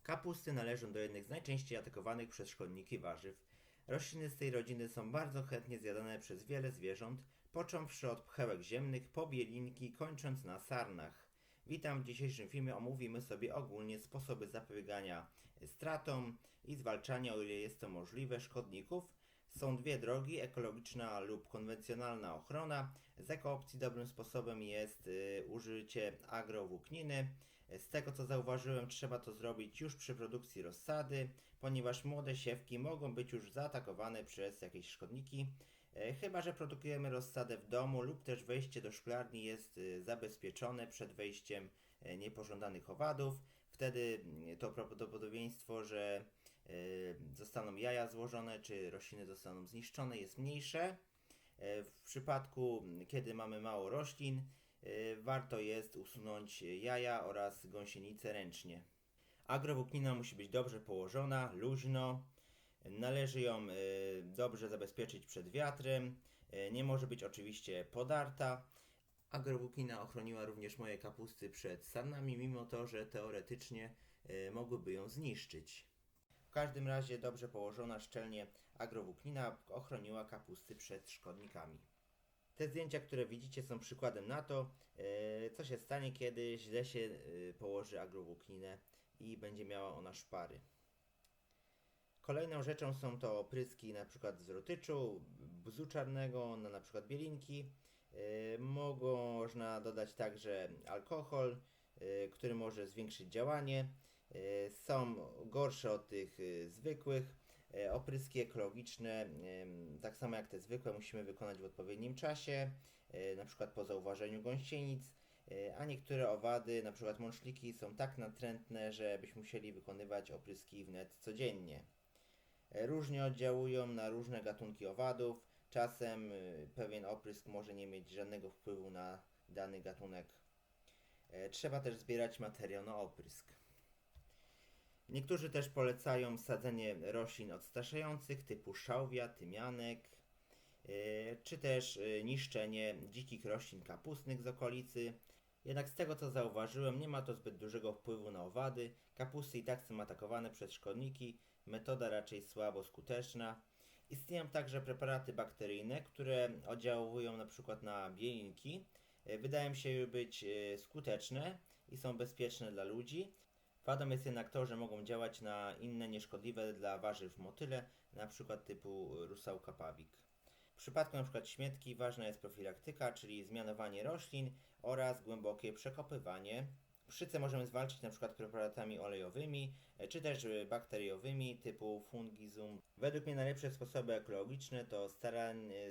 Kapusty należą do jednych z najczęściej atakowanych przez szkodniki warzyw. Rośliny z tej rodziny są bardzo chętnie zjadane przez wiele zwierząt, począwszy od pchełek ziemnych, po bielinki, kończąc na sarnach. Witam, w dzisiejszym filmie omówimy sobie ogólnie sposoby zapobiegania stratom i zwalczania, o ile jest to możliwe, szkodników. Są dwie drogi, ekologiczna lub konwencjonalna ochrona. Z ekoopcji dobrym sposobem jest użycie agrowłókniny. Z tego co zauważyłem, trzeba to zrobić już przy produkcji rozsady, ponieważ młode siewki mogą być już zaatakowane przez jakieś szkodniki. Chyba że produkujemy rozsadę w domu lub też wejście do szklarni jest zabezpieczone przed wejściem niepożądanych owadów. Wtedy to prawdopodobieństwo, że zostaną jaja złożone czy rośliny zostaną zniszczone jest mniejsze. W przypadku, kiedy mamy mało roślin, warto jest usunąć jaja oraz gąsienice ręcznie. Agrowłóknina musi być dobrze położona, luźno. Należy ją dobrze zabezpieczyć przed wiatrem. Nie może być oczywiście podarta. Agrowłóknina ochroniła również moje kapusty przed sarnami, mimo to, że teoretycznie mogłyby ją zniszczyć. W każdym razie dobrze położona szczelnie agrowłóknina ochroniła kapusty przed szkodnikami. Te zdjęcia, które widzicie, są przykładem na to, co się stanie, kiedy źle się położy agrowłókninę i będzie miała ona szpary. Kolejną rzeczą są to opryski np. z rotyczu, bzu czarnego na np. bielinki. Można dodać także alkohol, który może zwiększyć działanie. Są gorsze od tych zwykłych. Opryski ekologiczne, tak samo jak te zwykłe, musimy wykonać w odpowiednim czasie, np. po zauważeniu gąsienic, a niektóre owady, np. mączliki, są tak natrętne, że byśmy musieli wykonywać opryski wnet codziennie. Różnie oddziałują na różne gatunki owadów. Czasem pewien oprysk może nie mieć żadnego wpływu na dany gatunek. Trzeba też zbierać materiał na oprysk. Niektórzy też polecają sadzenie roślin odstraszających typu szałwia, tymianek, czy też niszczenie dzikich roślin kapustnych z okolicy. Jednak z tego co zauważyłem, nie ma to zbyt dużego wpływu na owady. Kapusty i tak są atakowane przez szkodniki, metoda raczej słabo skuteczna. Istnieją także preparaty bakteryjne, które oddziałują np. na bielinki. Wydają się być skuteczne i są bezpieczne dla ludzi. Wadą jest jednak to, że mogą działać na inne nieszkodliwe dla warzyw motyle, np. typu rusałka pawik. W przypadku np. śmietki ważna jest profilaktyka, czyli zmianowanie roślin oraz głębokie przekopywanie. Pszczycę możemy zwalczyć np. preparatami olejowymi, czy też bakteriowymi typu fungizum. Według mnie najlepsze sposoby ekologiczne to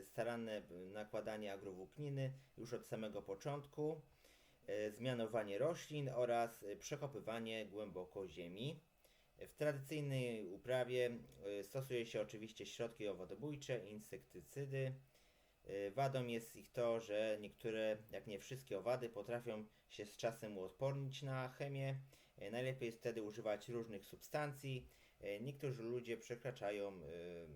staranne nakładanie agrowłókniny już od samego początku, zmianowanie roślin oraz przekopywanie głęboko ziemi. W tradycyjnej uprawie stosuje się oczywiście środki owadobójcze, insektycydy. Wadą jest ich to, że niektóre, jak nie wszystkie owady potrafią się z czasem uodpornić na chemię. Najlepiej jest wtedy używać różnych substancji. Niektórzy ludzie przekraczają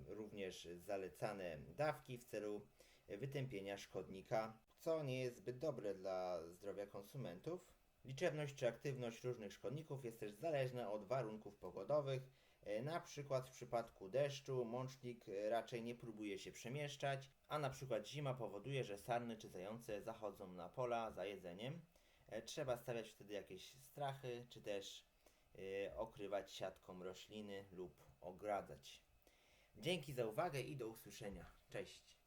również zalecane dawki w celu wytępienia szkodnika, co nie jest zbyt dobre dla zdrowia konsumentów. Liczebność czy aktywność różnych szkodników jest też zależna od warunków pogodowych. Na przykład w przypadku deszczu mącznik raczej nie próbuje się przemieszczać, a na przykład zima powoduje, że sarny czy zające zachodzą na pola za jedzeniem. Trzeba stawiać wtedy jakieś strachy, czy też okrywać siatką rośliny lub ogradzać. Dzięki za uwagę i do usłyszenia. Cześć!